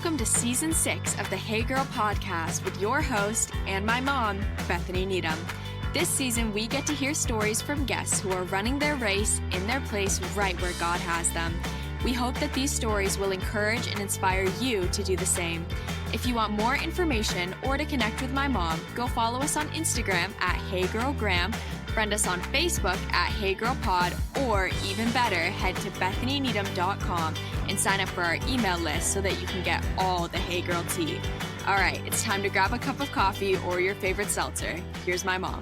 Welcome to Season 6 of the Hey Girl podcast with your host and my mom, Bethany Needham. This season, we get to hear stories from guests who are running their race in their place right where God has them. We hope that these stories will encourage and inspire you to do the same. If you want more information or to connect with my mom, go follow us on Instagram at HeyGirlGram, friend us on Facebook at HeyGirlPod, or even better, head to BethanyNeedham.com and sign up for our email list so that you can get all the Hey Girl tea. All right, it's time to grab a cup of coffee or your favorite seltzer. Here's my mom.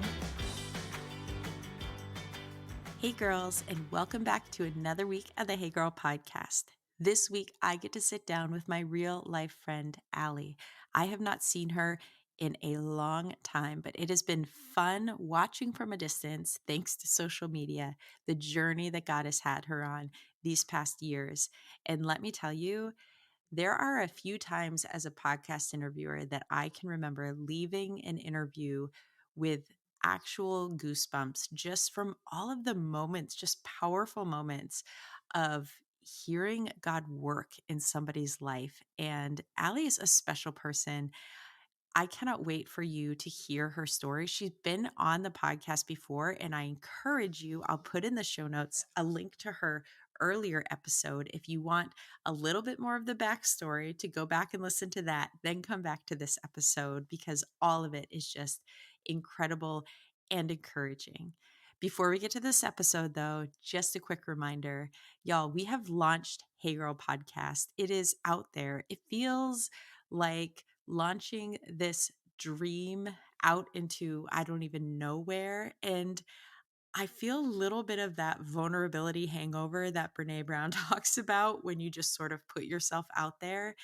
Hey girls, and welcome back to another week of the Hey Girl podcast. This week, I get to sit down with my real life friend, Allie. I have not seen her in a long time, but it has been fun watching from a distance, thanks to social media, the journey that God has had her on these past years. And let me tell you, there are a few times as a podcast interviewer that I can remember leaving an interview with actual goosebumps just from all of the moments, just powerful moments of hearing God work in somebody's life. And Allie is a special person. I cannot wait for you to hear her story. She's been on the podcast before, and I encourage you, I'll put in the show notes a link to her earlier episode. If you want a little bit more of the backstory, to go back and listen to that, then come back to this episode because all of it is just incredible and encouraging. Before we get to this episode, though, just a quick reminder, y'all, we have launched Hey Girl Podcast. It is out there. It feels like launching this dream out into I don't even know where. And I feel a little bit of that vulnerability hangover that Brene Brown talks about when you just sort of put yourself out there.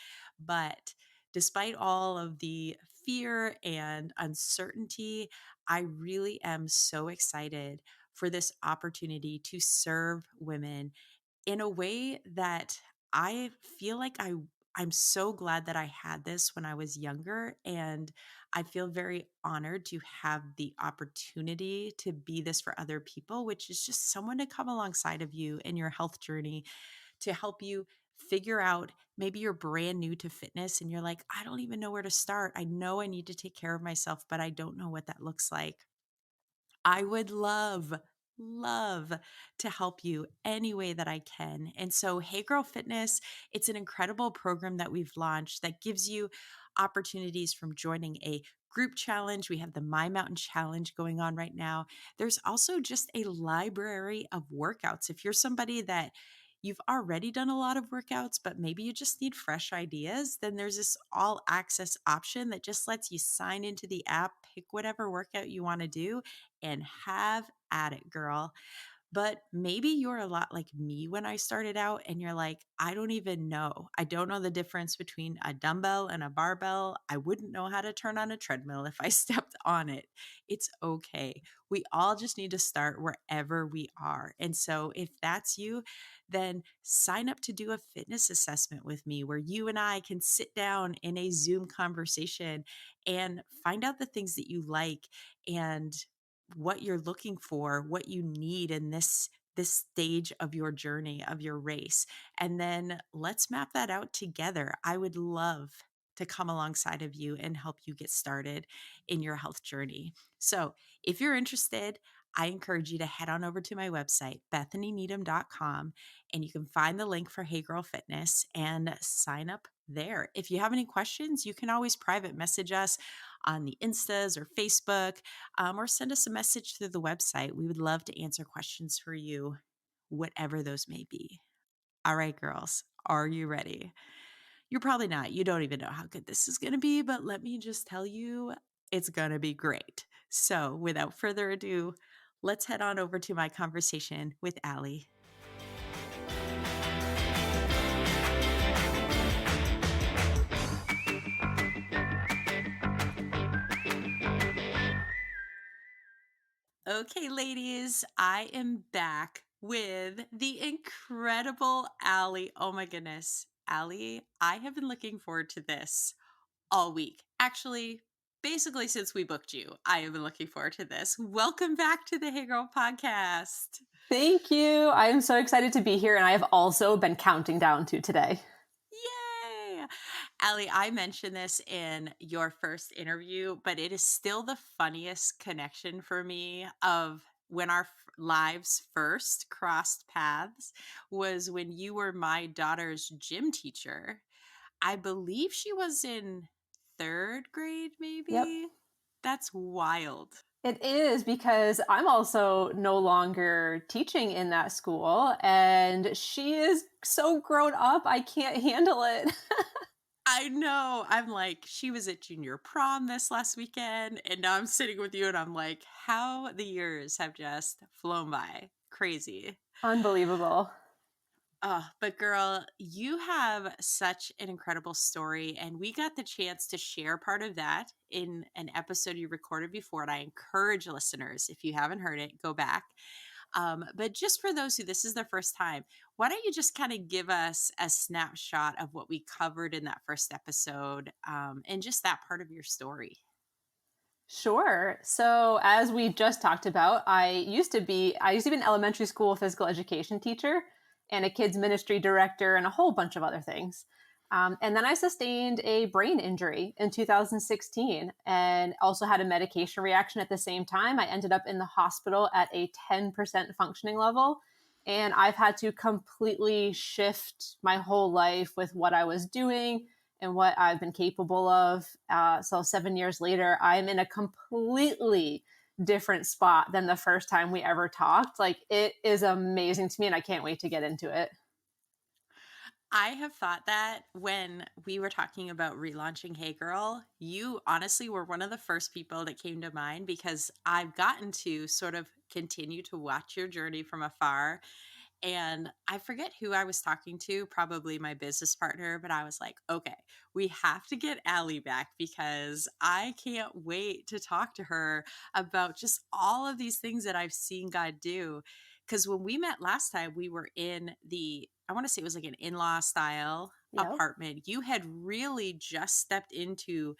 But despite all of the fear and uncertainty, I really am so excited for this opportunity to serve women in a way that I feel like I'm so glad that I had this when I was younger, and I feel very honored to have the opportunity to be this for other people, which is just someone to come alongside of you in your health journey to help you figure out. Maybe you're brand new to fitness and you're like, I don't even know where to start. I know I need to take care of myself, but I don't know what that looks like. I would love to help you any way that I can. And so, Hey Girl Fitness, it's an incredible program that we've launched that gives you opportunities from joining a group challenge. We have the My Mountain Challenge going on right now. There's also just a library of workouts. If you're somebody that you've already done a lot of workouts, but maybe you just need fresh ideas, then there's this all access option that just lets you sign into the app, pick whatever workout you want to do, and have at it, girl. But maybe you're a lot like me when I started out and you're like, I don't even know. I don't know the difference between a dumbbell and a barbell. I wouldn't know how to turn on a treadmill if I stepped on it. It's okay. We all just need to start wherever we are. And so if that's you, then sign up to do a fitness assessment with me where you and I can sit down in a Zoom conversation and find out the things that you like and what you're looking for, what you need in this stage of your journey, of your race. And then let's map that out together. I would love to come alongside of you and help you get started in your health journey. So if you're interested, I encourage you to head on over to my website, BethanyNeedham.com, and you can find the link for Hey Girl Fitness and sign up there. If you have any questions, you can always private message us on the Instas or Facebook, or send us a message through the website. We would love to answer questions for you, whatever those may be. All right, girls, are you ready? You're probably not. You don't even know how good this is going to be, but let me just tell you, it's going to be great. So without further ado, let's head on over to my conversation with Allie. Okay, ladies, I am back with the incredible Allie. Oh my goodness. Allie, I have been looking forward to this all week. Actually, basically since we booked you, I have been looking forward to this. Welcome back to the Hey Girl podcast. Thank you. I am so excited to be here, and I have also been counting down to today. Yay! Allie, I mentioned this in your first interview, but it is still the funniest connection for me of when our lives first crossed paths was when you were my daughter's gym teacher. I believe she was in third grade, Yep. maybe. That's wild. It is because I'm also no longer teaching in that school and she is so grown up, I can't handle it. I know. I'm like, she was at junior prom this last weekend, and now I'm sitting with you, and I'm like, how the years have just flown by. Crazy. Unbelievable. But girl, you have such an incredible story, and we got the chance to share part of that in an episode you recorded before. And I encourage listeners, if you haven't heard it, go back. But just for those who this is their first time, why don't you just kind of give us a snapshot of what we covered in that first episode and just that part of your story? Sure. So as we just talked about, I used to be an elementary school physical education teacher and a kids ministry director and a whole bunch of other things. And then I sustained a brain injury in 2016 and also had a medication reaction at the same time. I ended up in the hospital at a 10% functioning level. And I've had to completely shift my whole life with what I was doing and what I've been capable of. So 7 years later, I'm in a completely different spot than the first time we ever talked. Like, it is amazing to me, and I can't wait to get into it. I have thought that when we were talking about relaunching Hey Girl, you honestly were one of the first people that came to mind because I've gotten to sort of continue to watch your journey from afar. And I forget who I was talking to, probably my business partner, but I was like, okay, we have to get Allie back because I can't wait to talk to her about just all of these things that I've seen God do. Because when we met last time, we were in I want to say it was like an in-law style Yep. apartment. You had really just stepped into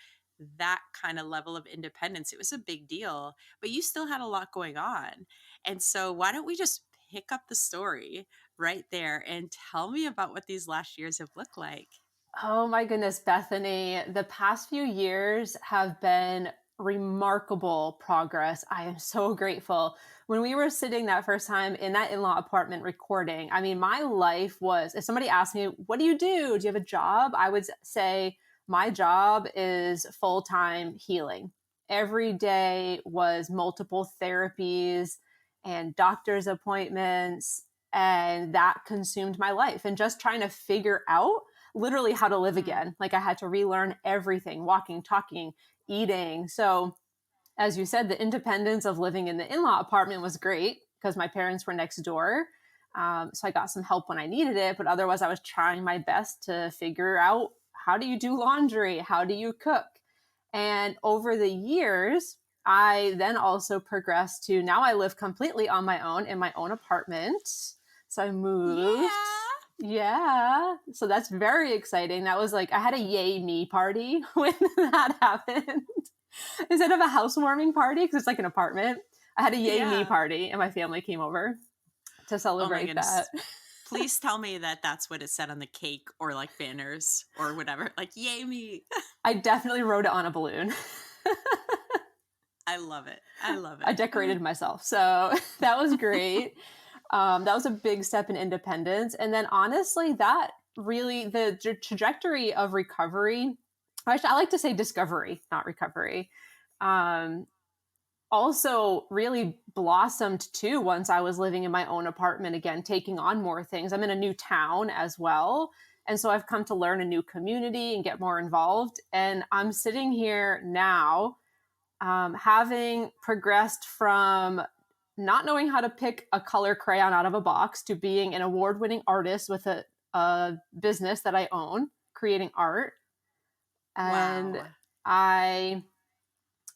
that kind of level of independence. It was a big deal, but you still had a lot going on. And so why don't we just pick up the story right there and tell me about what these last years have looked like? Oh my goodness, Bethany. The past few years have been remarkable progress. I am so grateful. When we were sitting that first time in that in law apartment recording, I mean, my life was, if somebody asked me, what do? Do you have a job? I would say, my job is full time healing. Every day was multiple therapies and doctor's appointments, and that consumed my life. And just trying to figure out literally how to live Mm. again. Like, I had to relearn everything, walking, talking, eating. So as you said, the independence of living in the in-law apartment was great because my parents were next door. So I got some help when I needed it, but otherwise I was trying my best to figure out, how do you do laundry? How do you cook? And over the years, I then also progressed to, now I live completely on my own in my own apartment. So I moved. Yeah. Yeah. So that's very exciting. That was like, I had a yay me party when that happened. Instead of a housewarming party, because it's like an apartment, I had a yay me Yeah. party and my family came over to Oh my celebrate that. goodness. Please tell me that that's what it said on the cake or like banners or whatever. Like, yay me. I definitely wrote it on a balloon. I love it. I love I it. decorated myself. So that was great. That was a big step in independence. And then honestly, that really, the trajectory of recovery, I like to say discovery, not recovery, also really blossomed too once I was living in my own apartment again, taking on more things. I'm in a new town as well. And so I've come to learn a new community and get more involved. And I'm sitting here now, having progressed from not knowing how to pick a color crayon out of a box to being an award-winning artist with a business that I own, creating art. And Wow. I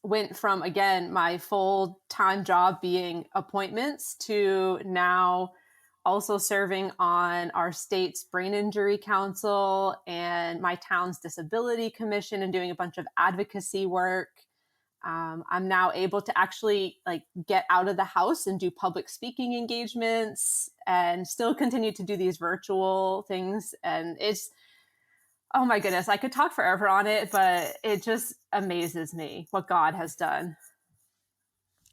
went from, again, my full-time job being appointments to now also serving on our state's brain injury council and my town's disability commission and doing a bunch of advocacy work. I'm now able to actually like get out of the house and do public speaking engagements and still continue to do these virtual things. And Oh my goodness, I could talk forever on it, but it just amazes me what God has done.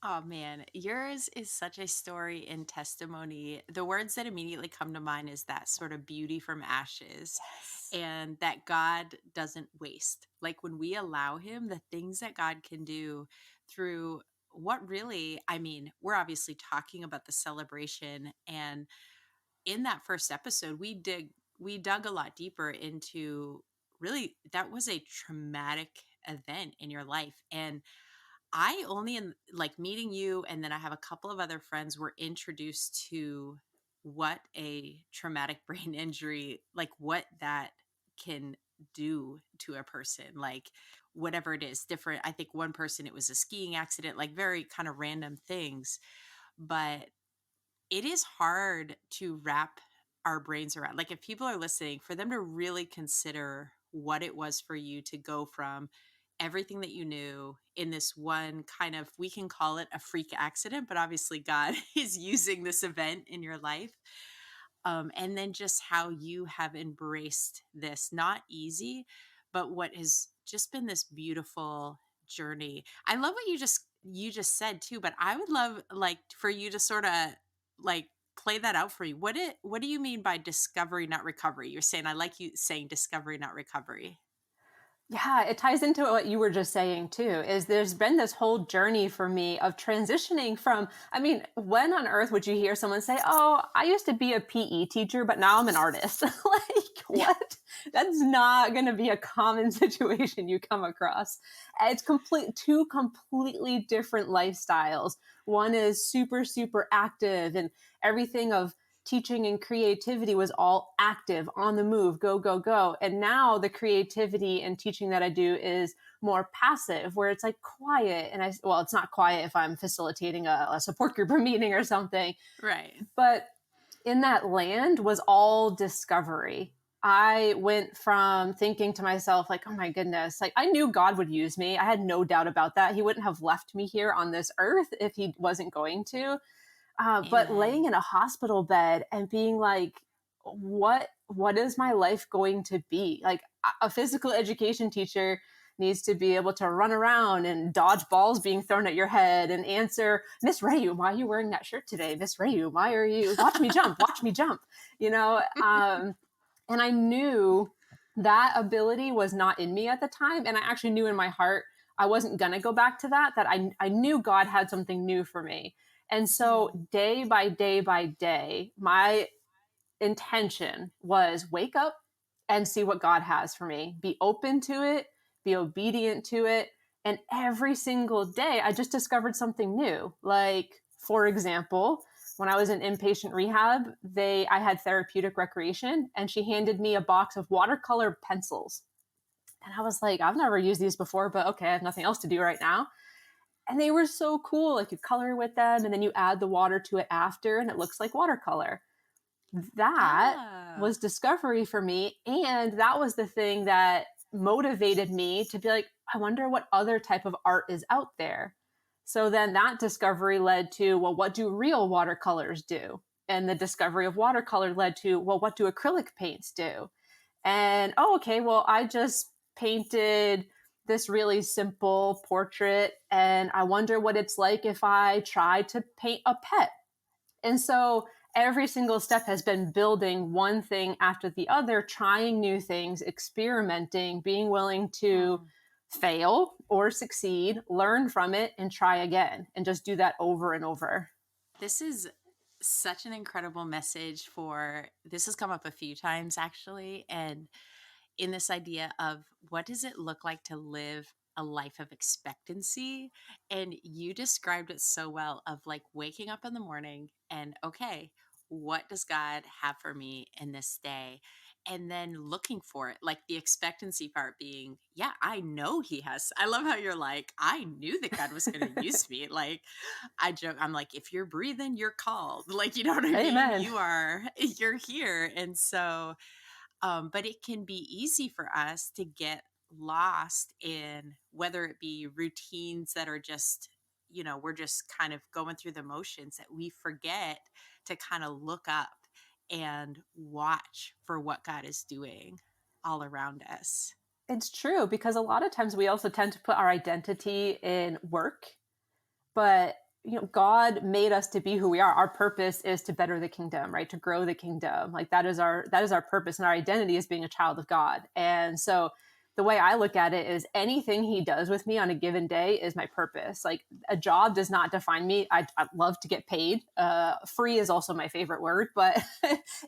Oh man, yours is such a story and testimony. The words that immediately come to mind is that sort of beauty from ashes Yes. and that God doesn't waste. Like when we allow him, the things that God can do through what really, I mean, we're obviously talking about the celebration, and in that first episode we dug a lot deeper into really that was a traumatic event in your life. And I only in like meeting you, and then I have a couple of other friends were introduced to what a traumatic brain injury, like what that can do to a person, like whatever it is, different. I think one person, it was a skiing accident, like very kind of random things. But it is hard to wrap our brains around. Like if people are listening, for them to really consider what it was for you to go from everything that you knew in this one kind of, we can call it a freak accident, but obviously God is using this event in your life. And then just how you have embraced this, not easy, but what has just been this beautiful journey. I love what you just said too, but I would love like for you to sort of like play that out for you. What do you mean by discovery not recovery? You're saying, I like you saying discovery not recovery. Yeah, it ties into what you were just saying too, is there's been this whole journey for me of transitioning from, I mean, when on earth would you hear someone say, "Oh, I used to be a PE teacher, but now I'm an artist?" Like, Yeah. what? That's not going to be a common situation you come across. It's two completely different lifestyles. One is super, super active and everything of teaching and creativity was all active, on the move, go, go, go. And now the creativity and teaching that I do is more passive, where it's like quiet. And well, it's not quiet if I'm facilitating a support group or meeting or something. Right. But in that land was all discovery. I went from thinking to myself, like, oh my goodness, like I knew God would use me. I had no doubt about that. He wouldn't have left me here on this earth if he wasn't going to. But laying Amen. in a hospital bed and being like, what is my life going to be? Like a physical education teacher needs to be able to run around and dodge balls being thrown at your head and answer, Miss Rheaume, why are you wearing that shirt today? Miss Rheaume, why are you, watch me jump, watch me jump, you know? And I knew that ability was not in me at the time. And I actually knew in my heart, I wasn't going to go back to that I knew God had something new for me. And so Mm. day by day by day, my intention was wake up and see what God has for me, be open to it, be obedient to it. And every single day, I just discovered something new. Like, for example, when I was in inpatient rehab, I had therapeutic recreation, and she handed me a box of watercolor pencils. And I was like, I've never used these before, but okay, I have nothing else to do right now. And they were so cool. Like you color with them and then you add the water to it after and it looks like watercolor. That Oh. was discovery for me. And that was the thing that motivated me to be like, I wonder what other type of art is out there. So then that discovery led to, well, what do real watercolors do? And the discovery of watercolor led to, well, what do acrylic paints do? And oh, okay, well, I just painted this really simple portrait, and I wonder what it's like if I try to paint a pet. And so every single step has been building one thing after the other, trying new things, experimenting, being willing to Mm. fail or succeed, learn from it, and try again, and just do that over and over. This is such an incredible message. For this has come up a few times actually, and in this idea of what does it look like to live a life of expectancy. And you described it so well, of like waking up in the morning and okay, what does God have for me in this day? And then looking for it, like the expectancy part being, yeah, I know he has. I love how you're like, I knew that God was going to use me. Like, I joke, I'm like, if you're breathing, you're called. Like, you know what I mean? Amen. You're here. And so, but it can be easy for us to get lost in whether it be routines that are just, we're just kind of going through the motions, that we forget to kind of look up and watch for what God is doing. all around us. It's true, because a lot of times we also tend to put our identity in work, but God made us to be who we are. Our purpose is to better the kingdom, right? To grow the kingdom. Like that is our purpose, and our identity is being a child of God. And so the way I look at it is anything he does with me on a given day is my purpose. Like a job does not define me. I love to get paid. Free is also my favorite word, but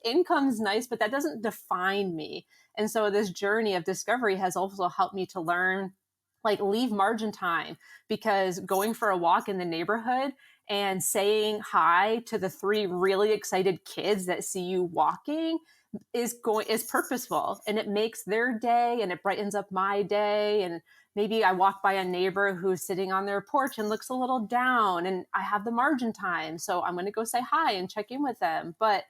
income's nice, but that doesn't define me. And so this journey of discovery has also helped me to learn, like, leave margin time, because going for a walk in the neighborhood and saying hi to the three really excited kids that see you walking is purposeful, and it makes their day and it brightens up my day. And maybe I walk by a neighbor who's sitting on their porch and looks a little down, and I have the margin time, so I'm going to go say hi and check in with them. But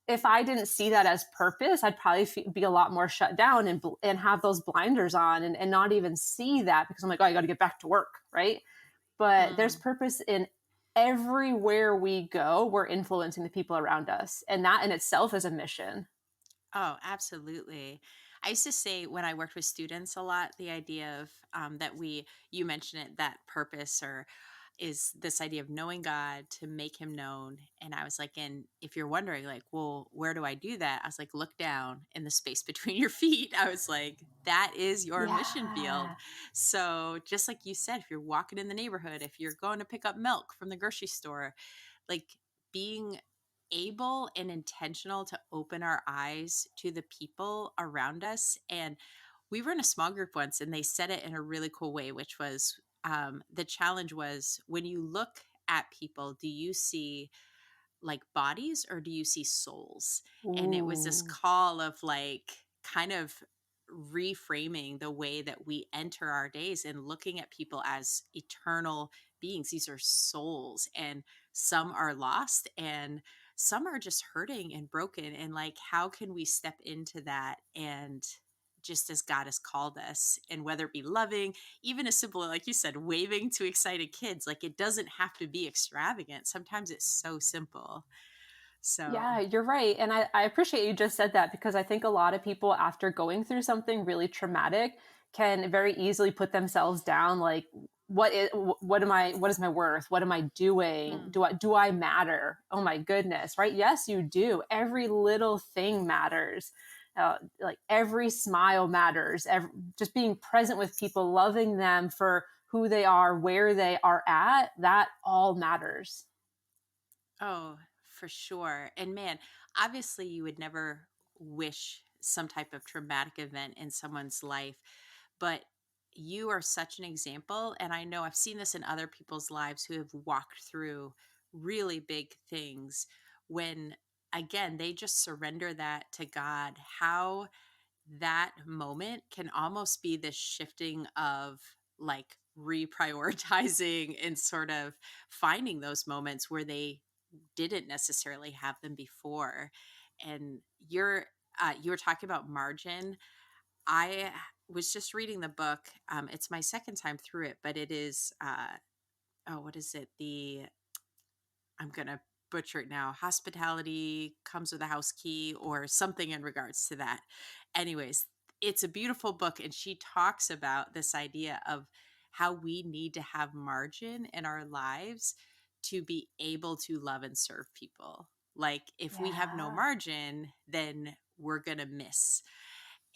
if I didn't see that as purpose, I'd probably be a lot more shut down and have those blinders on, and not even see that, because I'm like, oh, I got to get back to work, right? But there's Mm. purpose in everywhere we go. We're influencing the people around us, and that in itself is a mission. Oh, absolutely. I used to say when I worked with students a lot, the idea of that you mentioned it, that purpose or is this idea of knowing God to make him known. And I was like, and if you're wondering, like, well, where do I do that? I was like, look down in the space between your feet. I was like, that is your mission field. Yeah. So just like you said, if you're walking in the neighborhood, if you're going to pick up milk from the grocery store, like being able and intentional to open our eyes to the people around us. And we were in a small group once and they said it in a really cool way, which was the challenge was when you look at people, do you see like bodies or do you see souls? And it was this Ooh. call of like kind of reframing the way that we enter our days and looking at people as eternal beings. These are souls, and some are lost and some are just hurting and broken. And like, how can we step into that and just as God has called us, and whether it be loving, even as simple, like you said, waving to excited kids, like it doesn't have to be extravagant. Sometimes it's so simple. So, Yeah, you're right. And I appreciate you just said that, because I think a lot of people, after going through something really traumatic, can very easily put themselves down. Like, what is my worth? What am I doing? mm, Do I matter? Oh my goodness, right? Yes, you do. Every little thing matters. Like every smile matters. Just being present with people, loving them for who they are, where they are at, that all matters. oh, for sure. And man, obviously, you would never wish some type of traumatic event in someone's life, but you are such an example. And I know I've seen this in other people's lives who have walked through really big things when, again, they just surrender that to God. How that moment can almost be this shifting of like reprioritizing and sort of finding those moments where they didn't necessarily have them before. And you were talking about margin. I was just reading the book. It's my second time through it, but it is oh, what is it? The I'm gonna butcher it now. Hospitality comes with a house key, or something in regards to that. Anyways, it's a beautiful book, and she talks about this idea of how we need to have margin in our lives to be able to love and serve people. Like, if we have no Yeah. margin, then we're gonna miss.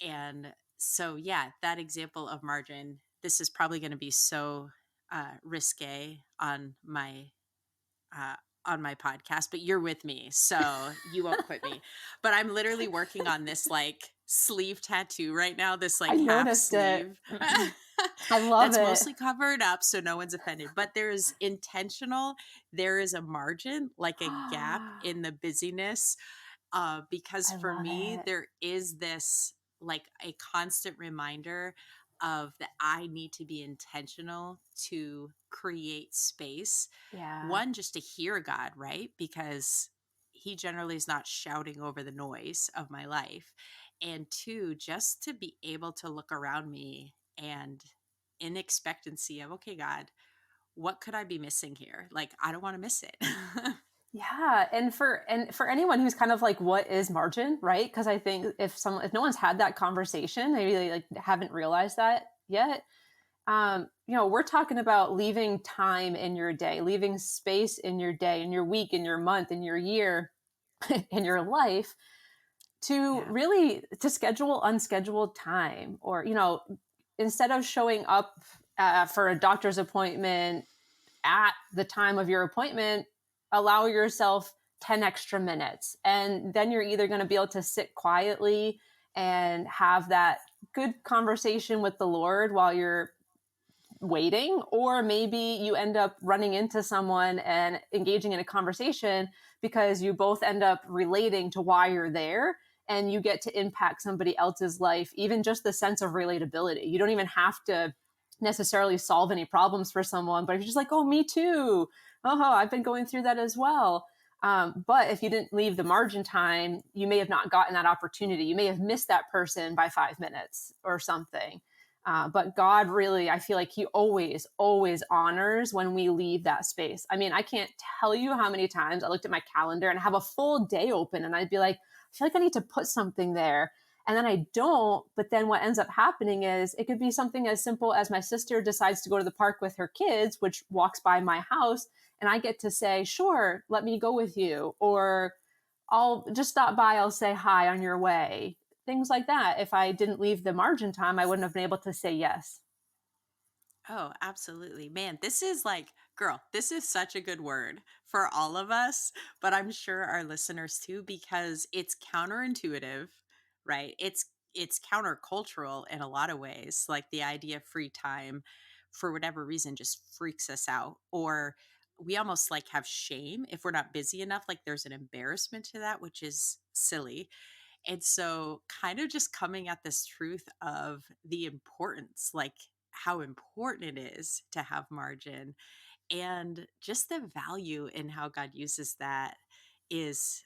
And so, yeah, that example of margin, this is probably going to be so risque uh, on my podcast, but you're with me, so you won't quit me. But I'm literally working on this like sleeve tattoo right now, this I like half noticed it. sleeve I love that's it. mostly covered up so no one's offended. But there is intentional, there is a margin, like a gap I in the busyness because for love me, it. there is this like a constant reminder of that I need to be intentional to create space. Yeah. One, just to hear God, right? Because He generally is not shouting over the noise of my life. And two, just to be able to look around me and in expectancy of, okay, God, what could I be missing here? Like, I don't want to miss it. Yeah, and for anyone who's kind of like, what is margin, right? Because I think if no one's had that conversation, maybe they like haven't realized that yet. We're talking about leaving time in your day, leaving space in your day, in your week, in your month, in your year, in your life to Yeah. really to schedule unscheduled time, or instead of showing up for a doctor's appointment at the time of your appointment, allow yourself 10 extra minutes. And then you're either going to be able to sit quietly and have that good conversation with the Lord while you're waiting, or maybe you end up running into someone and engaging in a conversation because you both end up relating to why you're there, and you get to impact somebody else's life, even just the sense of relatability. You don't even have to necessarily solve any problems for someone, but if you're just like, oh, me too, oh, I've been going through that as well. But if you didn't leave the margin time, you may have not gotten that opportunity. You may have missed that person by 5 minutes or something. But God really, I feel like He always, always honors when we leave that space. I mean, I can't tell you how many times I looked at my calendar and have a full day open, and I'd be like, I feel like I need to put something there. And then I don't. But then what ends up happening is it could be something as simple as my sister decides to go to the park with her kids, which walks by my house, and I get to say, sure, let me go with you. Or I'll just stop by, I'll say hi on your way, things like that. If I didn't leave the margin time, I wouldn't have been able to say yes. Oh, absolutely. Man, this is like, girl, this is such a good word for all of us, but I'm sure our listeners too, because it's counterintuitive, right? It's countercultural in a lot of ways. Like the idea of free time for whatever reason just freaks us out. Or we almost like have shame if we're not busy enough. Like there's an embarrassment to that, which is silly. And so, kind of just coming at this truth of the importance, like how important it is to have margin, and just the value in how God uses that is,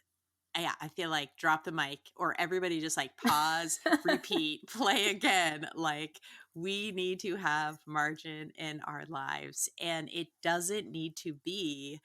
yeah, I feel like drop the mic or everybody just like pause, repeat, play again. Like we need to have margin in our lives, and it doesn't need to be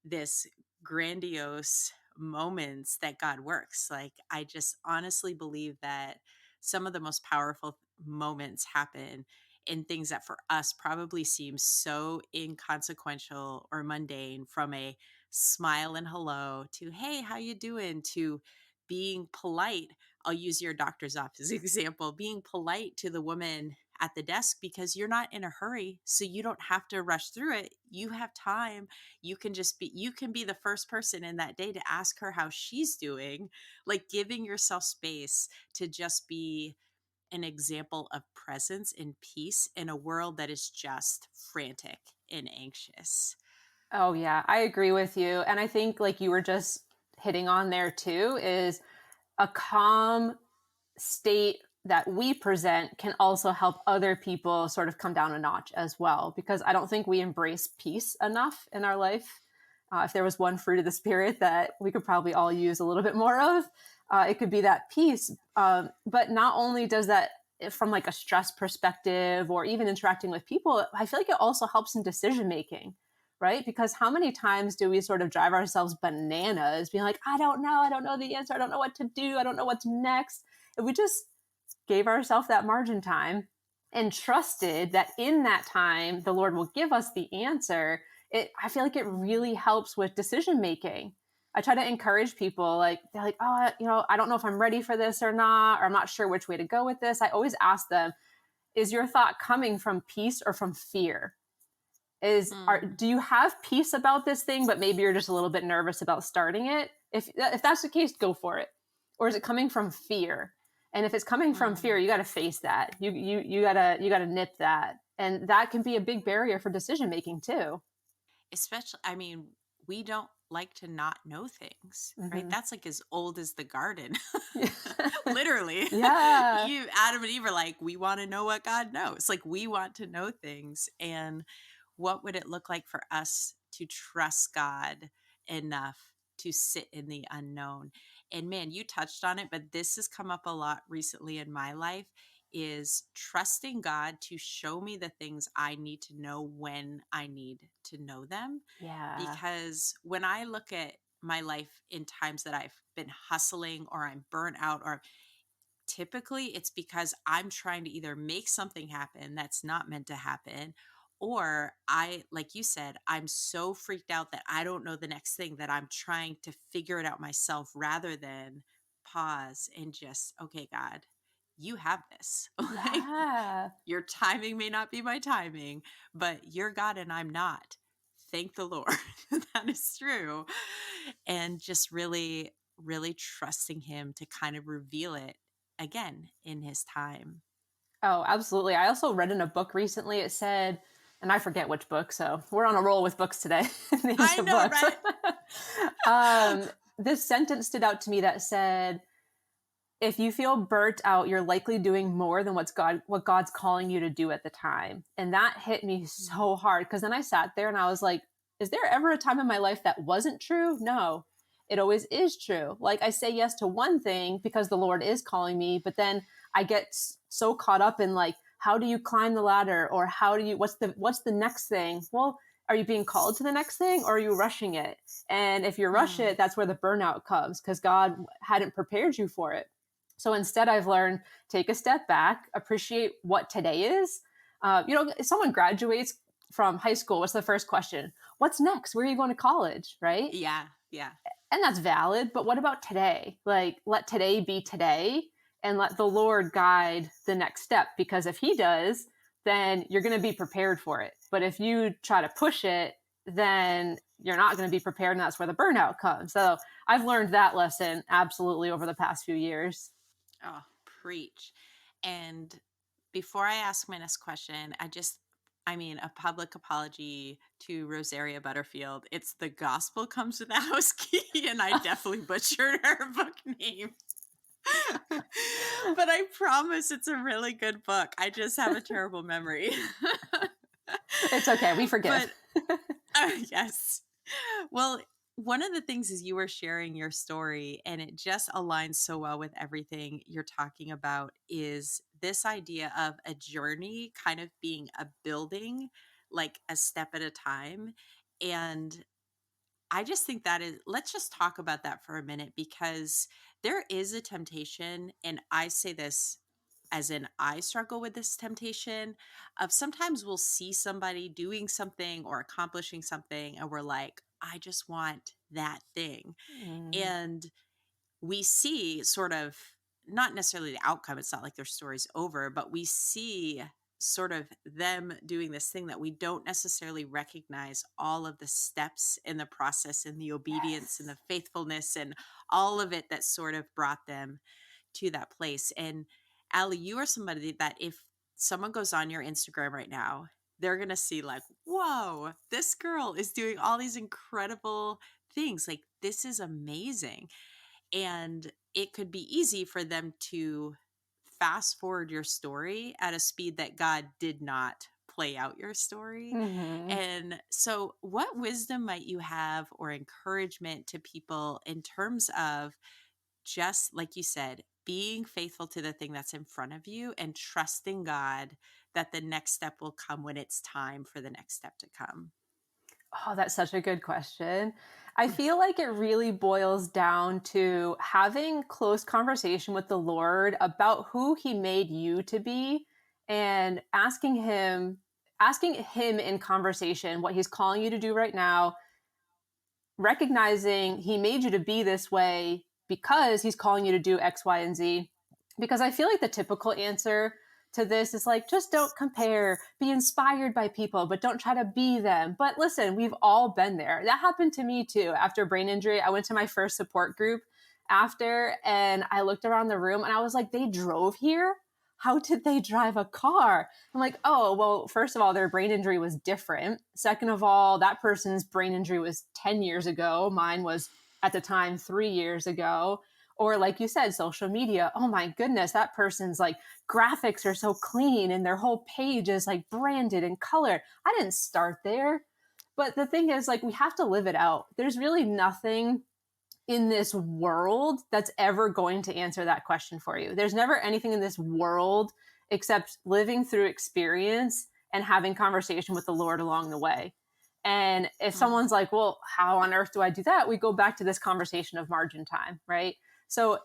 this grandiose moments that God works. Like, I just honestly believe that some of the most powerful moments happen in things that for us probably seem so inconsequential or mundane, from a smile and hello to, hey, how you doing, to being polite. I'll use your doctor's office example, being polite to the woman at the desk because you're not in a hurry. So you don't have to rush through it. You have time. You can be the first person in that day to ask her how she's doing, like giving yourself space to just be an example of presence and peace in a world that is just frantic and anxious. Oh, yeah, I agree with you. And I think, like you were just hitting on there too, is a calm state that we present can also help other people sort of come down a notch as well, because I don't think we embrace peace enough in our life. If there was one fruit of the spirit that we could probably all use a little bit more of, it could be that peace. But not only does that, from like a stress perspective or even interacting with people, I feel like it also helps in decision making, right? Because how many times do we sort of drive ourselves bananas being like, I don't know the answer, I don't know what to do, I don't know what's next. If we just gave ourselves that margin time and trusted that in that time the Lord will give us the answer, I feel like it really helps with decision making. I try to encourage people, like they're like, oh, I don't know if I'm ready for this or not, or I'm not sure which way to go with this. I always ask them, is your thought coming from peace or from fear? Mm. Do you have peace about this thing, but maybe you're just a little bit nervous about starting it? If that's the case, go for it. Or is it coming from fear? And if it's coming from fear, Mm. you got to face that. You gotta nip that, and that can be a big barrier for decision making too. Especially, I mean, we don't like to not know things, right? Hmm. That's like as old as the garden. Literally. Yeah. Adam and Eve are like, we want to know what God knows. Like, we want to know things. And what would it look like for us to trust God enough to sit in the unknown? And man, you touched on it, but this has come up a lot recently in my life, is trusting God to show me the things I need to know when I need to know them. Yeah. Because when I look at my life in times that I've been hustling or I'm burnt out, or typically it's because I'm trying to either make something happen that's not meant to happen, or like you said, I'm so freaked out that I don't know the next thing, that I'm trying to figure it out myself rather than pause and just, okay, God, you have this. Like, Yeah. your timing may not be my timing, but you're God and I'm not. Thank the Lord. That is true. And just really, really trusting Him to kind of reveal it again in His time. Oh, absolutely. I also read in a book recently, it said, and I forget which book, so we're on a roll with books today, names I of know, books. right? This sentence stood out to me that said, if you feel burnt out, you're likely doing more than what God's calling you to do at the time. And that hit me so hard, because then I sat there and I was like, is there ever a time in my life that wasn't true? No, it always is true. Like, I say yes to one thing because the Lord is calling me, but then I get so caught up in, like, how do you climb the ladder, or what's the next thing? Well, are you being called to the next thing, or are you rushing it? And if you rush it, that's where the burnout comes, because God hadn't prepared you for it. So instead, I've learned, take a step back, appreciate what today is. If someone graduates from high school, what's the first question? What's next? Where are you going to college? Right? Yeah, yeah. And that's valid. But what about today? Like, let today be today, and let the Lord guide the next step. Because if He does, then you're going to be prepared for it. But if you try to push it, then you're not going to be prepared. And that's where the burnout comes. So I've learned that lesson absolutely over the past few years. Oh, preach. And before I ask my next question, a public apology to Rosaria Butterfield. It's The Gospel Comes with a House Key, and I definitely butchered her book name. But I promise it's a really good book. I just have a terrible memory. It's okay. We forgive. Yes. Well, one of the things is you were sharing your story, and it just aligns so well with everything you're talking about, is this idea of a journey kind of being a building, like a step at a time. And I just think let's just talk about that for a minute, because there is a temptation, and I say this as in I struggle with this temptation of, sometimes we'll see somebody doing something or accomplishing something, and we're like, I just want that thing. Mm. And we see sort of, not necessarily the outcome, it's not like their story's over, but we see sort of them doing this thing that we don't necessarily recognize all of the steps in the process, and the obedience and the faithfulness and all of it that sort of brought them to that place. And Allie, you are somebody that if someone goes on your Instagram right now, they're going to see like, whoa, this girl is doing all these incredible things. Like, this is amazing. And it could be easy for them to fast forward your story at a speed that God did not play out your story. Mm-hmm. And so, what wisdom might you have, or encouragement to people, in terms of, just like you said, being faithful to the thing that's in front of you, and trusting God that the next step will come when it's time for the next step to come? Oh, that's such a good question. I feel like it really boils down to having close conversation with the Lord about who He made you to be, and asking him in conversation what He's calling you to do right now, recognizing He made you to be this way because He's calling you to do X, Y, and Z. Because I feel like the typical answer to this is like, just don't compare, be inspired by people, but don't try to be them. But listen, we've all been there. That happened to me too. After brain injury, I went to my first support group after, and I looked around the room and I was like, they drove here? How did they drive a car? I'm like, oh, well, first of all, their brain injury was different. Second of all, that person's brain injury was 10 years ago. Mine was at the time 3 years ago. Or like you said, social media. Oh my goodness, that person's like graphics are so clean and their whole page is like branded and colored. I didn't start there. But the thing is, like, we have to live it out. There's really nothing in this world that's ever going to answer that question for you. There's never anything in this world except living through experience and having conversation with the Lord along the way. And if someone's like, well, how on earth do I do that? We go back to this conversation of margin time, right? So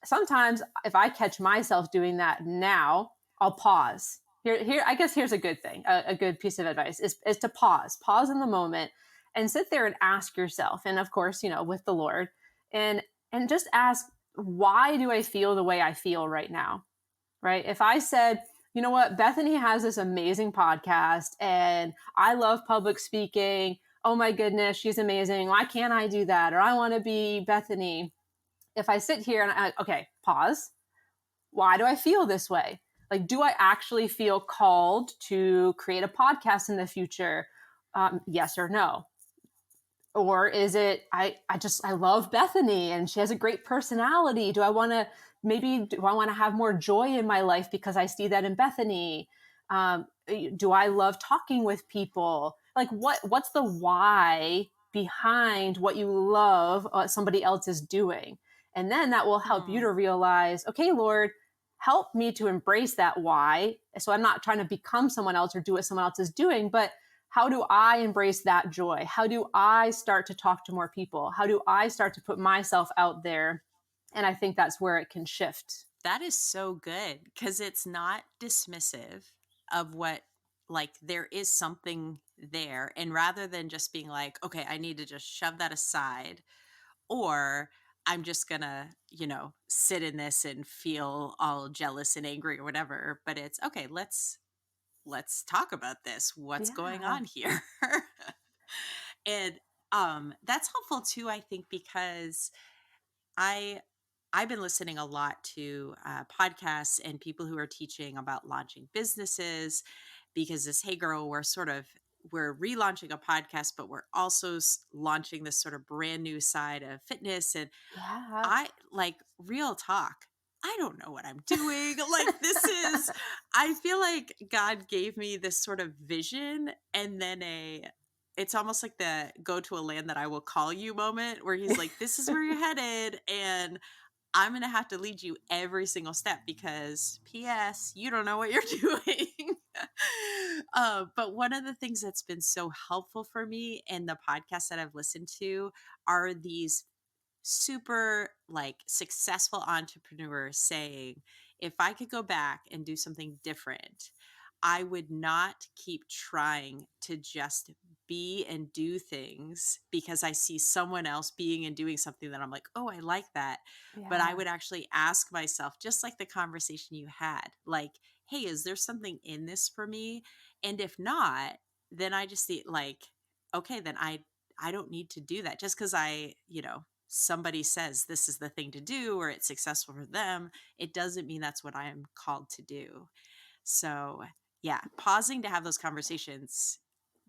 sometimes if I catch myself doing that now, I'll pause. Here, I guess here's a good thing, a good piece of advice is to pause in the moment and sit there and ask yourself. And of course, with the Lord and, just ask, why do I feel the way I feel right now? Right. If I said, you know what, Bethany has this amazing podcast and I love public speaking. Oh my goodness, she's amazing. Why can't I do that? Or I want to be Bethany. If I sit here and okay, pause. Why do I feel this way? Like, do I actually feel called to create a podcast in the future? Yes or no? Or is it, I love Bethany and she has a great personality. Do I want to have more joy in my life because I see that in Bethany? Do I love talking with people? Like what's the why behind what you love somebody else is doing? And then that will help you to realize, okay, Lord, help me to embrace that why. So I'm not trying to become someone else or do what someone else is doing, but how do I embrace that joy? How do I start to talk to more people? How do I start to put myself out there? And I think that's where it can shift. That is so good because it's not dismissive of what, like, there is something there. And rather than just being like, okay, I need to just shove that aside, or I'm just going to, sit in this and feel all jealous and angry or whatever. But it's okay, let's talk about this. What's going on here? And that's helpful too, I think, because I've been listening a lot to podcasts and people who are teaching about launching businesses, because this Hey Girl, we're relaunching a podcast, but we're also launching this sort of brand new side of fitness. And I like, real talk, I don't know what I'm doing. Like, I feel like God gave me this sort of vision, and then it's almost like the go to a land that I will call you moment where he's like, this is where you're headed. And I'm going to have to lead you every single step because P.S., you don't know what you're doing. But one of the things that's been so helpful for me in the podcasts that I've listened to are these super successful entrepreneurs saying, if I could go back and do something different, I would not keep trying to just be and do things because I see someone else being and doing something that I'm like, oh, I like that. But I would actually ask myself, just like the conversation you had, like, hey, is there something in this for me? And if not, then I just see okay, then I don't need to do that just because somebody says this is the thing to do or it's successful for them. It doesn't mean that's what I am called to do. So yeah, pausing to have those conversations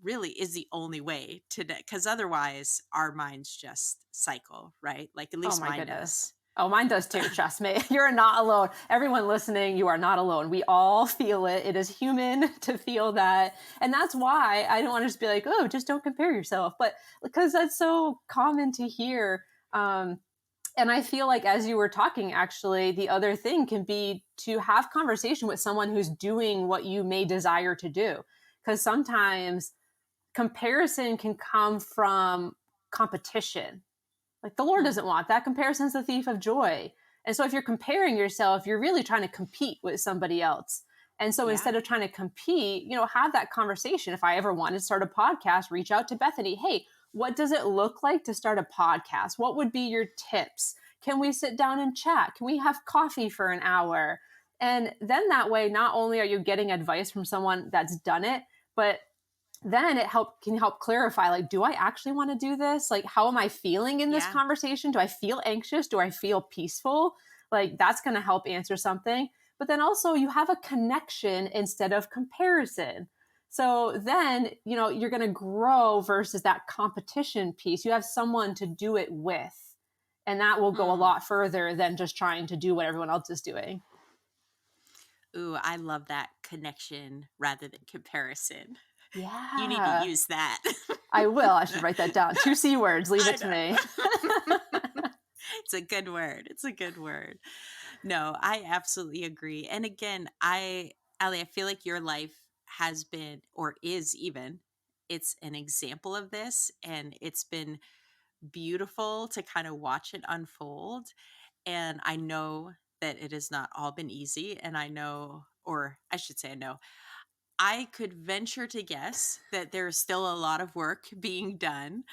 really is the only way to, because otherwise our minds just cycle, right? Like, at least mine does. Oh, mine does too. Trust me. You're not alone. Everyone listening, you are not alone. We all feel it. It is human to feel that. And that's why I don't want to just be like, oh, just don't compare yourself. But because that's so common to hear. And I feel like as you were talking, actually, the other thing can be to have conversation with someone who's doing what you may desire to do. Because sometimes comparison can come from competition. Like the Lord doesn't want that. Comparison's the thief of joy. And so if you're comparing yourself, you're really trying to compete with somebody else. And so instead of trying to compete, have that conversation. If I ever wanted to start a podcast, reach out to Bethany. Hey, what does it look like to start a podcast? What would be your tips? Can we sit down and chat? Can we have coffee for an hour? And then that way, not only are you getting advice from someone that's done it, but then it can help clarify, like, do I actually want to do this? Like, how am I feeling in this conversation? Do I feel anxious? Do I feel peaceful? Like, that's going to help answer something. But then also you have a connection instead of comparison. So then, you're going to grow versus that competition piece. You have someone to do it with, and that will go a lot further than just trying to do what everyone else is doing. Ooh, I love that connection rather than comparison. Yeah. You need to use that. I will. I should write that down. 2 C words. Leave it to me. It's a good word. It's a good word. No, I absolutely agree. And again, Allie, I feel like your life has been, or is even, it's an example of this, and it's been beautiful to kind of watch it unfold. And I know that it has not all been easy. And I know, or I should say, I know, I could venture to guess that there's still a lot of work being done.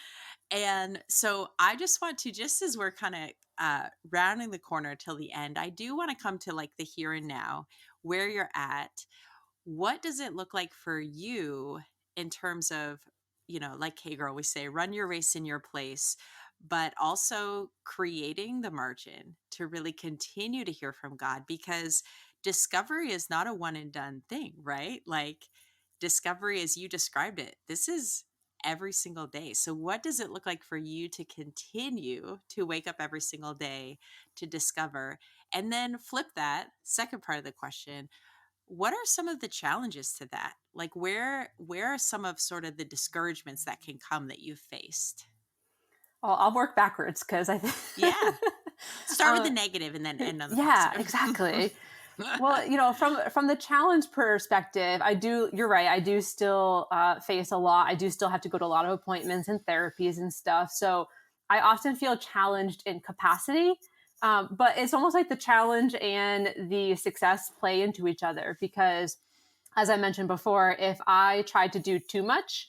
And so I just want to, just as we're kind of rounding the corner till the end, I do want to come to like the here and now, where you're at. What does it look like for you in terms of, like, hey girl, we say run your race in your place, but also creating the margin to really continue to hear from God? Because discovery is not a one and done thing, right? Like, discovery, as you described it, this is every single day. So what does it look like for you to continue to wake up every single day to discover? And then flip that second part of the question, what are some of the challenges to that? Like, where are some of sort of the discouragements that can come that you've faced? Well, I'll work backwards because I think Yeah. Start with the negative and then end on the yeah, positive. exactly. Well, from the challenge perspective, you're right. I do still face a lot. I do still have to go to a lot of appointments and therapies and stuff. So I often feel challenged in capacity. But it's almost like the challenge and the success play into each other because, as I mentioned before, if I tried to do too much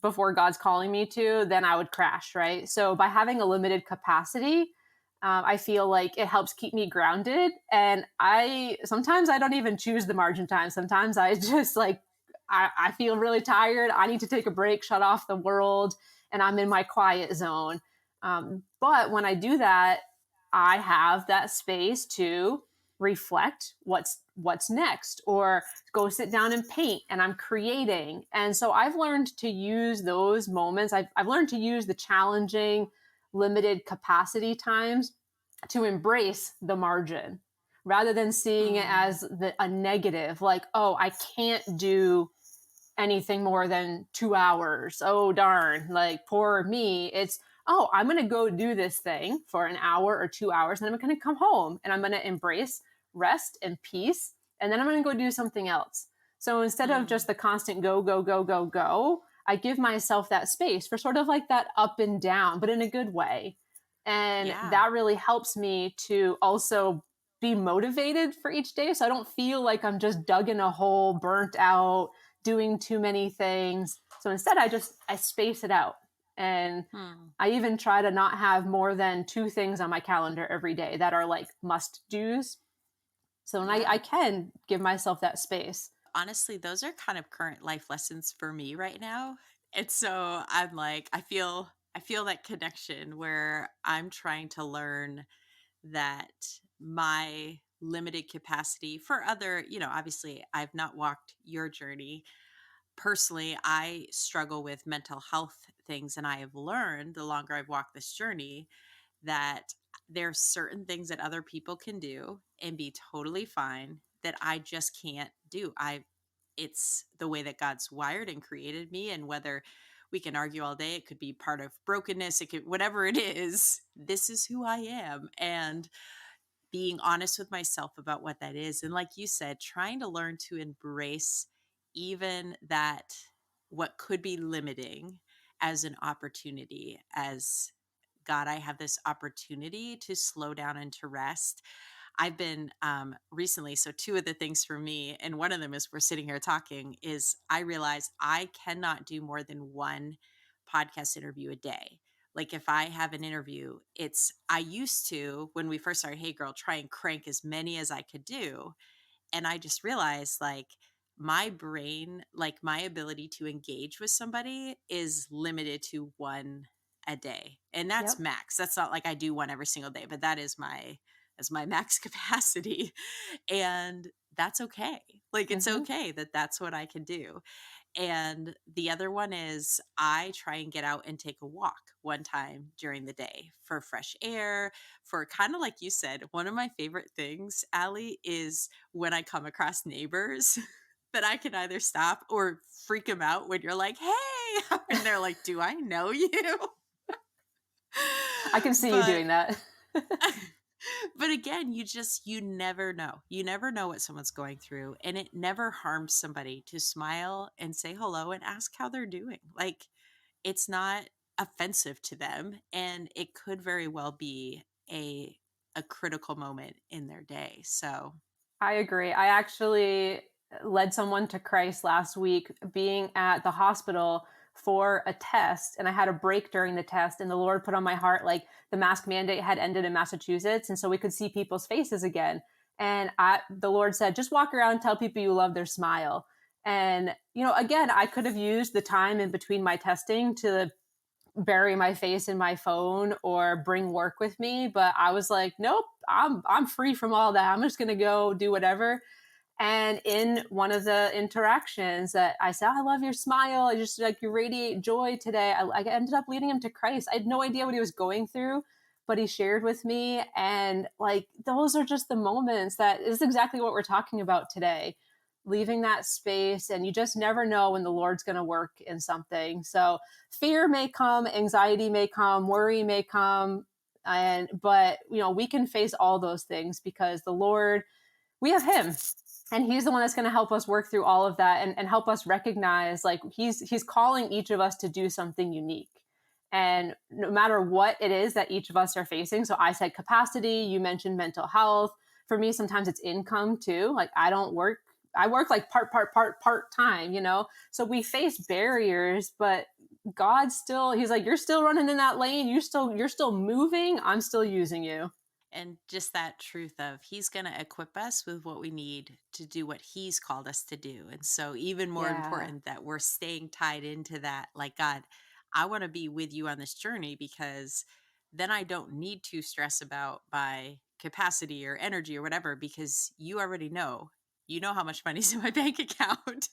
before God's calling me to, then I would crash, right? So by having a limited capacity, I feel like it helps keep me grounded. And sometimes I don't even choose the margin time. Sometimes I just like, I feel really tired. I need to take a break, shut off the world, and I'm in my quiet zone. But when I do that, I have that space to reflect what's next, or go sit down and paint, and I'm creating. And so I've learned to use those moments. I've learned to use the challenging, limited capacity times to embrace the margin rather than seeing it as a negative, like, oh, I can't do anything more than 2 hours. Oh, darn, like, poor me. It's, oh, I'm going to go do this thing for an hour or 2 hours, and I'm going to come home and I'm going to embrace rest and peace. And then I'm going to go do something else. So instead of just the constant go, go, go, go, go, I give myself that space for sort of like that up and down, but in a good way. And that really helps me to also be motivated for each day. So I don't feel like I'm just dug in a hole, burnt out, doing too many things. So instead, I space it out. And I even try to not have more than 2 things on my calendar every day that are like must do's. So I can give myself that space. Honestly, those are kind of current life lessons for me right now. And so I'm like, I feel that connection where I'm trying to learn that my limited capacity for other, obviously I've not walked your journey. Personally, I struggle with mental health things, and I have learned the longer I've walked this journey that there's certain things that other people can do and be totally fine that I just can't do. It's the way that God's wired and created me, and whether we can argue all day, it could be part of brokenness, it could, whatever it is, this is who I am. And being honest with myself about what that is. And like you said, trying to learn to embrace even that, what could be limiting, as an opportunity, as God, I have this opportunity to slow down and to rest. I've been recently, so 2 of the things for me, and one of them is we're sitting here talking, is I realized I cannot do more than 1 podcast interview a day. Like, if I have an interview, I used to, when we first started Hey Girl, try and crank as many as I could do. And I just realized, like, my brain, like my ability to engage with somebody is limited to 1 a day. And that's Yep. max. That's not like I do 1 every single day, but that is my max capacity. And that's okay. Like, it's okay that that's what I can do. And the other one is I try and get out and take a walk 1 time during the day for fresh air, for kind of like you said. One of my favorite things, Allie, is when I come across neighbors that I can either stop or freak them out when you're like, hey, and they're like, do I know you? I can see you But doing that. But again, you never know. You never know what someone's going through. And it never harms somebody to smile and say hello and ask how they're doing. Like, it's not offensive to them. And it could very well be a critical moment in their day. So I agree. I actually led someone to Christ last week being at the hospital for a test, and I had a break during the test, and the Lord put on my heart like the mask mandate had ended in Massachusetts, and so we could see people's faces again. And the Lord said, just walk around and tell people you love their smile. And, again, I could have used the time in between my testing to bury my face in my phone or bring work with me, but I was like, nope, I'm free from all that. I'm just going to go do whatever. And in one of the interactions that I said, I love your smile. I just like you radiate joy today. I ended up leading him to Christ. I had no idea what he was going through, but he shared with me. And like, those are just the moments that is exactly what we're talking about today, leaving that space. And you just never know when the Lord's going to work in something. So fear may come, anxiety may come, worry may come. But we can face all those things because the Lord, we have him. And he's the one that's going to help us work through all of that and help us recognize like he's calling each of us to do something unique. And no matter what it is that each of us are facing. So I said capacity, you mentioned mental health. For me, sometimes it's income too. Like I work like part time, So we face barriers, but God still, he's like, you're still running in that lane. You're still moving. I'm still using you. and just that truth of he's going to equip us with what we need to do what he's called us to do. And so even more important that we're staying tied into that, like, God, I want to be with you on this journey because then I don't need to stress about my capacity or energy or whatever, because you already know, how much money's in my bank account.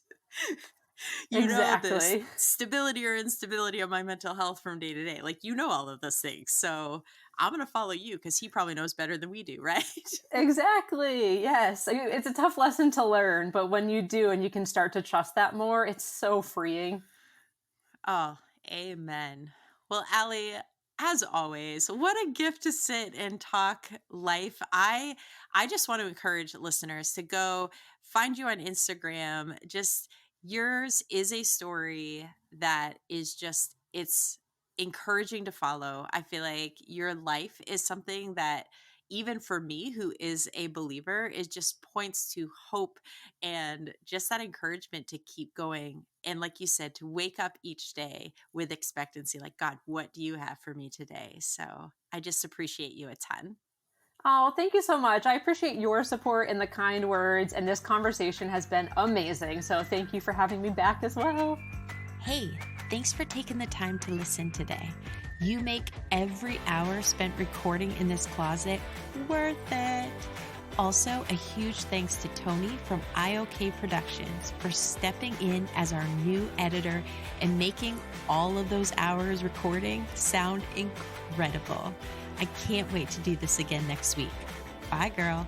The Exactly. stability or instability of my mental health from day to day. Like, all of those things. So I'm going to follow you because he probably knows better than we do, right? Exactly. Yes. It's a tough lesson to learn, but when you do and you can start to trust that more, it's so freeing. Oh, amen. Well, Allie, as always, what a gift to sit and talk life. I just want to encourage listeners to go find you on Instagram. Just yours is a story that is just, it's encouraging to follow. I feel like your life is something that even for me, who is a believer, it just points to hope and just that encouragement to keep going. And like you said, to wake up each day with expectancy, like, God, what do you have for me today? So I just appreciate you a ton. Oh, thank you so much. I appreciate your support and the kind words, and this conversation has been amazing. So thank you for having me back as well. Hey, thanks for taking the time to listen today. You make every hour spent recording in this closet worth it. Also, a huge thanks to Tony from IOK Productions for stepping in as our new editor and making all of those hours recording sound incredible. I can't wait to do this again next week. Bye, girl.